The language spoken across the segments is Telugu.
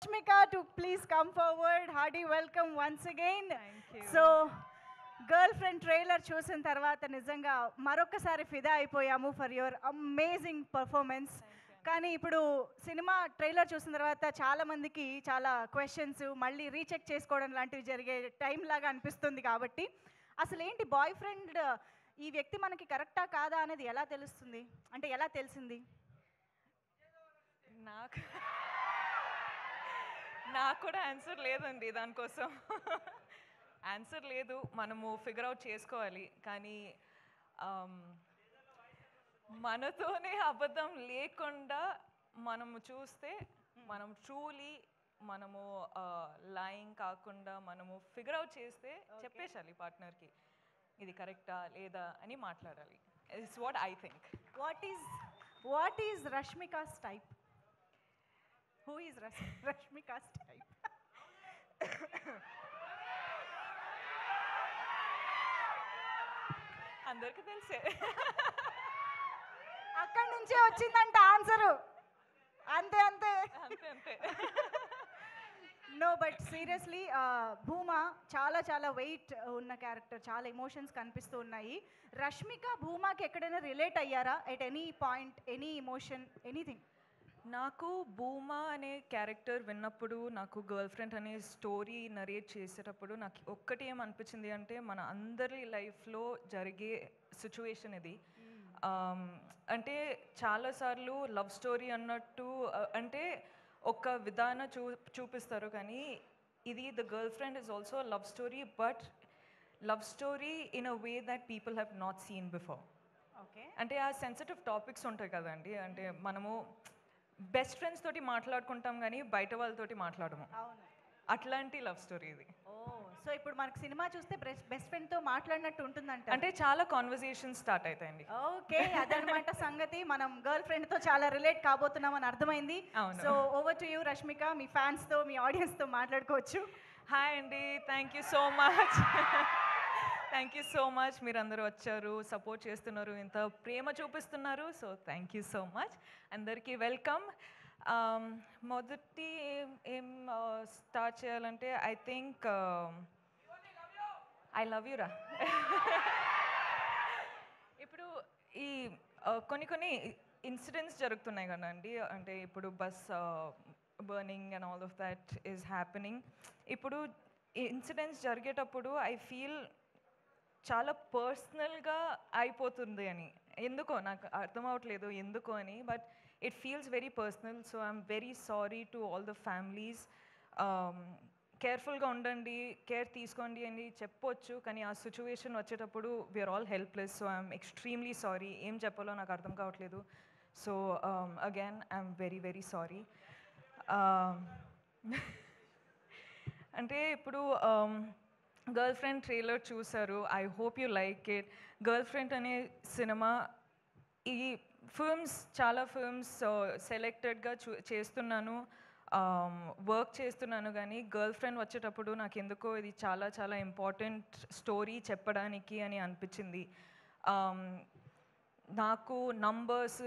Rashmika to please come forward. Hearty welcome once again. Thank you. So, girl friend trailer చూసిన తర్వాత నిజంగా మరొకసారి ఫిదా అయిపోయాము ఫర్ యువర్ అమేజింగ్ పర్ఫార్మెన్స్. కానీ ఇప్పుడు సినిమా ట్రైలర్ చూసిన తర్వాత చాలామందికి చాలా క్వశ్చన్స్ మళ్ళీ రీచెక్ చేసుకోవడం లాంటివి జరిగే టైం లాగా అనిపిస్తుంది. కాబట్టి అసలు ఏంటి బాయ్ ఫ్రెండ్ ఈ వ్యక్తి మనకి కరెక్టా కాదా అనేది ఎలా తెలుస్తుంది, అంటే ఎలా తెలిసింది? నాకు కూడా ఆన్సర్ లేదండి దానికోసం. ఆన్సర్ లేదు, మనము ఫిగర్ అవుట్ చేసుకోవాలి. కానీ మనతోనే అబద్ధం లేకుండా మనము చూస్తే మనం ట్రూలీ మనము లైయింగ్ కాకుండా మనము ఫిగర్ అవుట్ చేస్తే చెప్పేసాలి పార్ట్నర్కి ఇది కరెక్టా లేదా అని మాట్లాడాలి. It's what I think. What is Rashmika's type? Who is Rashmika's type? అందరికి తెలిసే. అక్కడి నుంచే వచ్చిందంట ఆన్సరు. అంతే అంతే అంతే అంతే. నో బట్ సీరియస్లీ భూమా చాలా చాలా వెయిట్ ఉన్న క్యారెక్టర్, చాలా ఎమోషన్స్ కనిపిస్తూ ఉన్నాయి. రష్మిక భూమాకి ఎక్కడైనా రిలేట్ అయ్యారా at any point, any emotion, anything? నాకు భూమా అనే క్యారెక్టర్ విన్నప్పుడు, నాకు గర్ల్ ఫ్రెండ్ అనే స్టోరీ నరేట్ చేసేటప్పుడు నాకు ఒక్కటి ఏమనిపించింది అంటే మన అందరి లైఫ్లో జరిగే సిచ్యువేషన్ ఇది. అంటే చాలాసార్లు లవ్ స్టోరీ అన్నట్టు అంటే ఒక విధానం చూపిస్తారు, కానీ ఇది the girl friend is also love story, but love story in a way that people have not seen before. Okay, అంటే ఆ సెన్సిటివ్ టాపిక్స్ ఉంటాయి కదండి, అంటే మనము బెస్ట్ ఫ్రెండ్స్ తోటి మాట్లాడుకుంటాం కానీ బయట వాళ్ళతోటి మాట్లాడము. అట్లాంటి లవ్ స్టోరీ ఇది. సో ఇప్పుడు మనకు సినిమా చూస్తే బెస్ట్ ఫ్రెండ్ తో మాట్లాడినట్టు ఉంటుందంట. అంటే చాలా కాన్వర్సేషన్ స్టార్ట్ అవుతాయండి. ఓకే, అదనమాట సంగతి. మనం గర్ల్ ఫ్రెండ్ తో చాలా రిలేట్ కాబోతున్నాం అని అర్థమైంది. So over to you Rashmika, me fans తో మీ ఆడియన్స్ తో మాట్లాడుకోవచ్చు. హాయ్ అండి, thank you so much. Thank you so much, మీరు అందరూ వచ్చారు, సపోర్ట్ చేస్తున్నారు, ఇంత ప్రేమ చూపిస్తున్నారు. So thank you so much, అందరికీ వెల్కమ్. మొదటి ఏం స్టార్ట్ చేయాలంటే I think I love you రా. ఇప్పుడు ఈ కొన్ని ఇన్సిడెంట్స్ జరుగుతున్నాయి కదండి, అంటే ఇప్పుడు bus burning and all of that is happening. ఇప్పుడు ఇన్సిడెంట్స్ జరిగేటప్పుడు ఐ ఫీల్ చాలా పర్సనల్గా అయిపోతుంది అని, ఎందుకో నాకు అర్థం అవ్వట్లేదు ఎందుకో అని, but it feels very personal. So I'm very sorry to all the families. కేర్ఫుల్గా ఉండండి, కేర్ తీసుకోండి అని చెప్పొచ్చు, కానీ ఆ సిచ్యువేషన్ వచ్చేటప్పుడు we are all helpless. So I'm extremely sorry, ఏం చెప్పాలో నాకు అర్థం కావట్లేదు. So again I'm very very sorry. అంటే ఇప్పుడు గర్ల్ ఫ్రెండ్ ట్రైలర్ చూసారు, I hope you like it. Girlfriend అనే సినిమా, ఈ ఫిల్మ్స్ చాలా ఫిల్మ్స్ సెలెక్టెడ్గా చేస్తున్నాను, వర్క్ చేస్తున్నాను, కానీ గర్ల్ ఫ్రెండ్ వచ్చేటప్పుడు నాకు ఎందుకో ఇది చాలా చాలా ఇంపార్టెంట్ స్టోరీ చెప్పడానికి అని అనిపించింది. నాకు నంబర్స్,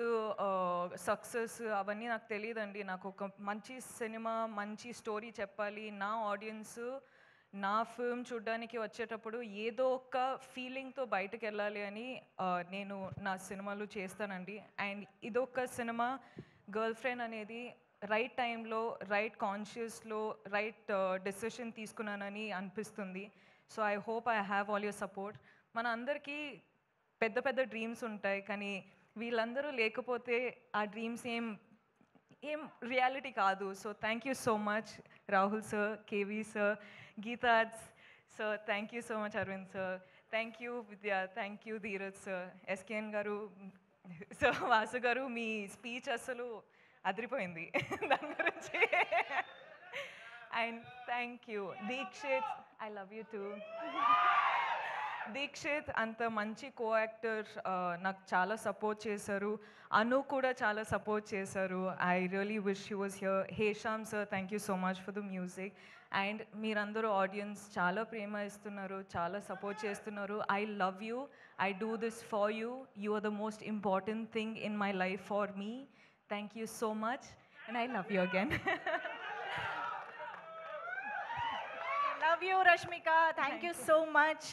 సక్సెస్ అవన్నీ నాకు తెలియదండి. నాకు ఒక మంచి సినిమా, మంచి స్టోరీ చెప్పాలి, నా ఆడియన్స్ నా ఫిల్మ్ చూడడానికి వచ్చేటప్పుడు ఏదో ఒక ఫీలింగ్తో బయటకు వెళ్ళాలి అని నేను నా సినిమాలు చేస్తానండి. అండ్ ఇదొక సినిమా, గర్ల్ ఫ్రెండ్ అనేది రైట్ టైంలో, రైట్ కాన్షియస్లో రైట్ డెసిషన్ తీసుకున్నానని అనిపిస్తుంది. So I hope I have all your support. మన అందరికీ పెద్ద పెద్ద డ్రీమ్స్ ఉంటాయి, కానీ వీళ్ళందరూ లేకపోతే ఆ డ్రీమ్స్ ఏం రియాలిటీ కాదు. So thank you so much Rahul sir, K V sir, Geethaj sir, thank you so much Aravind sir, thank you Vidya, thank you Dheeraj sir, SKN garu, so Vasu garu, మీ స్పీచ్ అసలు అదిరిపోయింది దాని గురించి. And thank you Deekshith, I love you too. Deekshith అంత మంచి కో యాక్టర్, నాకు చాలా సపోర్ట్ చేశారు. అను కూడా చాలా సపోర్ట్ చేశారు. I really wish you was here. Hesham sir, thank you so much for the music. And మీరందరూ ఆడియన్స్ చాలా ప్రేమ ఇస్తున్నారు, చాలా సపోర్ట్ చేస్తున్నారు. I love you, I do this for you. You are the most important thing in my life for me. Thank you so much and I love you again. Love you Rashmika, thank you so much.